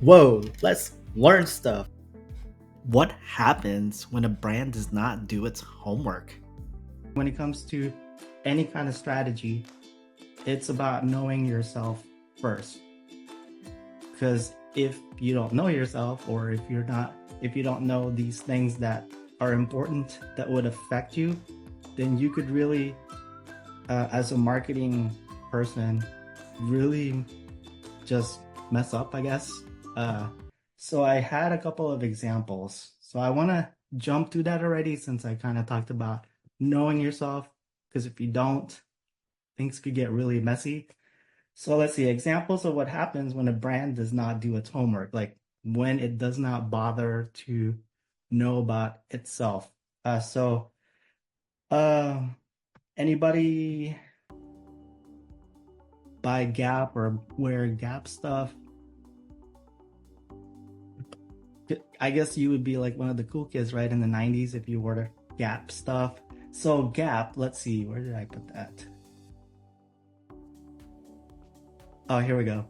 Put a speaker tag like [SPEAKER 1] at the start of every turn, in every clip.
[SPEAKER 1] Whoa, let's learn stuff. What happens when a brand does not do its homework?
[SPEAKER 2] When it comes to any kind of strategy, it's about knowing yourself first. Because if you don't know yourself, or if you don't know these things that are important that would affect you, then you could really, as a marketing person, really just mess up, I guess. So I had a couple of examples. So I want to jump to that already since I kind of talked about knowing yourself, because if you don't, things could get really messy. So let's see examples of what happens when a brand does not do its homework, like when it does not bother to know about itself. So, uh, anybody buy Gap or wear Gap stuff? I guess you would be like one of the cool kids, right, in the 90s if you wore the Gap stuff. So Gap, let's see, where did I put that? Oh, here we go.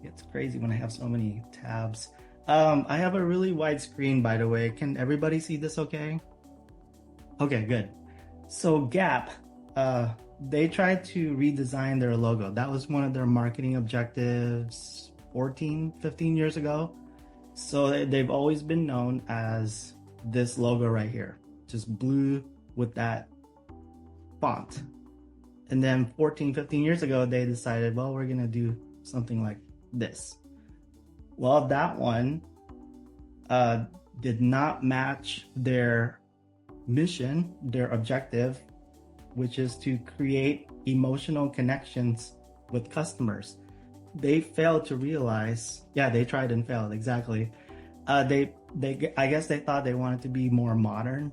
[SPEAKER 2] It's crazy when I have so many tabs. I have a really wide screen, by the way. Can everybody see this okay? Okay, good. So Gap, they tried to redesign their logo. That was one of their marketing objectives 14, 15 years ago. So they've always been known as this logo right here, just blue with that font. And then 14, 15 years ago, they decided, well, we're going to do something like this. Well, that one did not match their mission, their objective, which is to create emotional connections with customers. They failed to realize, yeah, they tried and failed, exactly. I guess they thought they wanted to be more modern,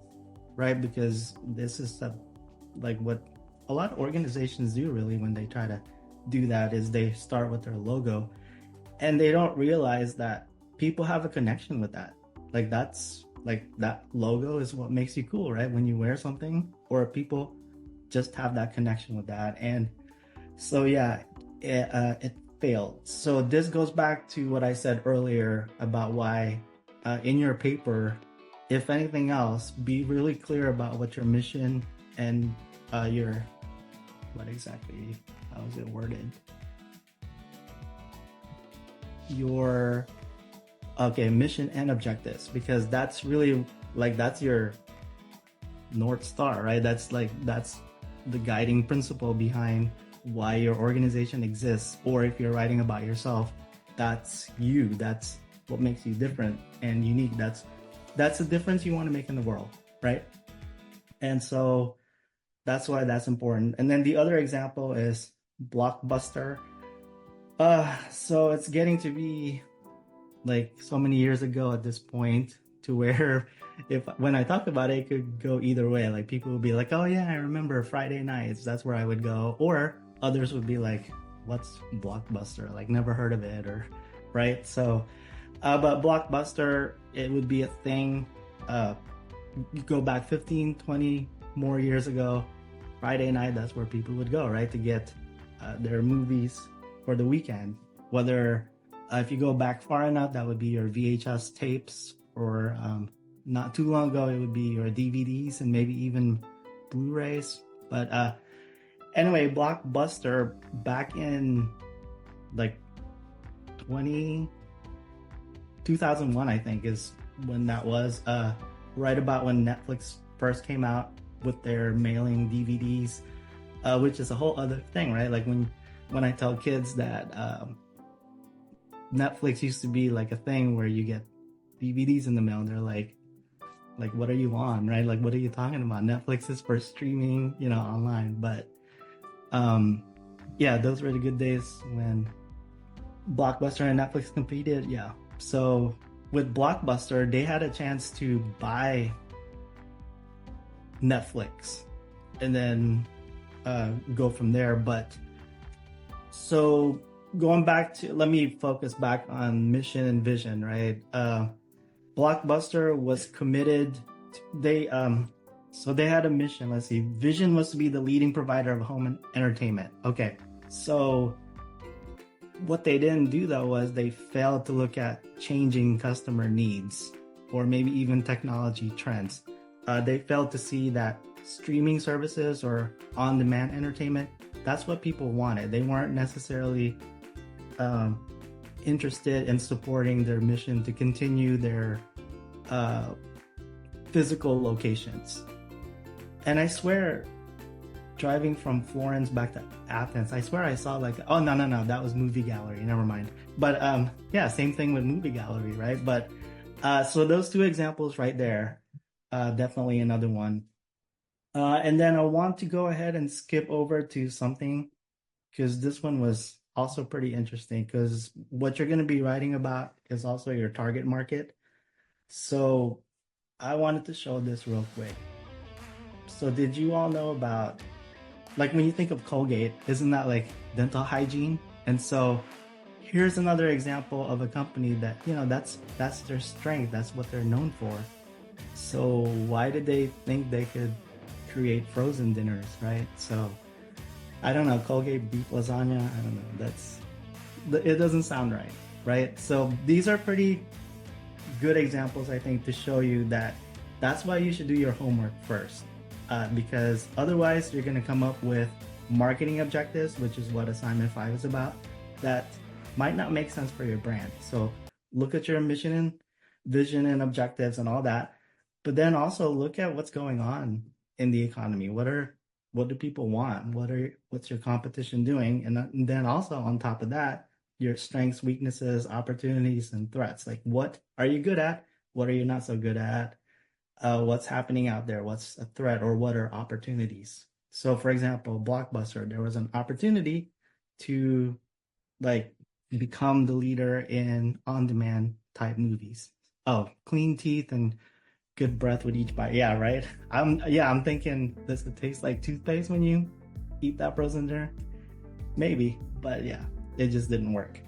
[SPEAKER 2] right? Because this is like what a lot of organizations do really when they try to do that is they start with their logo, and they don't realize that people have a connection with that. Like that's like that logo is what makes you cool, right? When you wear something, or people just have that connection with that. And so yeah, it failed. So this goes back to what I said earlier about why in your paper, if anything else, be really clear about what your mission and your what exactly, how is it worded, your okay, mission and objectives, because that's really like that's your North Star, right? That's the guiding principle behind why your organization exists. Or if you're writing about yourself, that's you. That's what makes you different and unique. That's the difference you want to make in the world, right? And so that's why that's important. And then the other example is Blockbuster. So it's getting to be like so many years ago at this point, to where if when I talk about it, it could go either way. Like people would be like, oh yeah, I remember Friday nights, that's where I would go. Or others would be like, what's Blockbuster, like never heard of it, or right. So but Blockbuster, it would be a thing. You go back 15, 20 more years ago, Friday night, that's where people would go, right, to get their movies for the weekend. Whether if you go back far enough, that would be your VHS tapes, or not too long ago, it would be your DVDs and maybe even Blu-rays. But anyway, Blockbuster back in like 2001, I think, is when that was. Right about when Netflix first came out with their mailing DVDs, which is a whole other thing, right? Like when I tell kids that Netflix used to be like a thing where you get DVDs in the mail, and they're like what are you on, right? Like what are you talking about? Netflix is for streaming, online. But yeah, those were the good days when Blockbuster and Netflix competed. Yeah. So with Blockbuster, they had a chance to buy Netflix and then go from there. But so going back to, let me focus back on mission and vision, right? Blockbuster was committed. So they had a mission. Let's see. Vision was to be the leading provider of home entertainment. Okay. So What they didn't do though was they failed to look at changing customer needs or maybe even technology trends. They failed to see that streaming services or on-demand entertainment, that's what people wanted. They weren't necessarily um, interested in supporting their mission to continue their uh, physical locations. And I swear, driving from Florence back to Athens, I swear I saw like, oh no, that was Movie Gallery. Never mind. But yeah, same thing with Movie Gallery, right? But so those two examples right there, definitely another one. And then I want to go ahead and skip over to something because this one was also pretty interesting because what you're going to be writing about is also your target market. So I wanted to show this real quick. So did you all know about, like when you think of Colgate, isn't that like dental hygiene? And so here's another example of a company that, you know, that's their strength, that's what they're known for. So why did they think they could create frozen dinners, right? So I don't know, Colgate beef lasagna, I don't know, it doesn't sound right, right? So these are pretty good examples, I think, to show you that that's why you should do your homework first. Because otherwise you're going to come up with marketing objectives, which is what assignment 5 is about, that might not make sense for your brand. So look at your mission and vision and objectives and all that, but then also look at what's going on in the economy. What do people want? What's your competition doing? And then also on top of that, your strengths, weaknesses, opportunities, and threats. Like what are you good at? What are you not so good at? What's happening out there, what's a threat, or what are opportunities. So for example, Blockbuster, there was an opportunity to like become the leader in on-demand type movies. Oh, clean teeth and good breath with each bite. Yeah, right. I'm thinking, does it taste like toothpaste when you eat that frozen dinner? Maybe, but yeah, it just didn't work.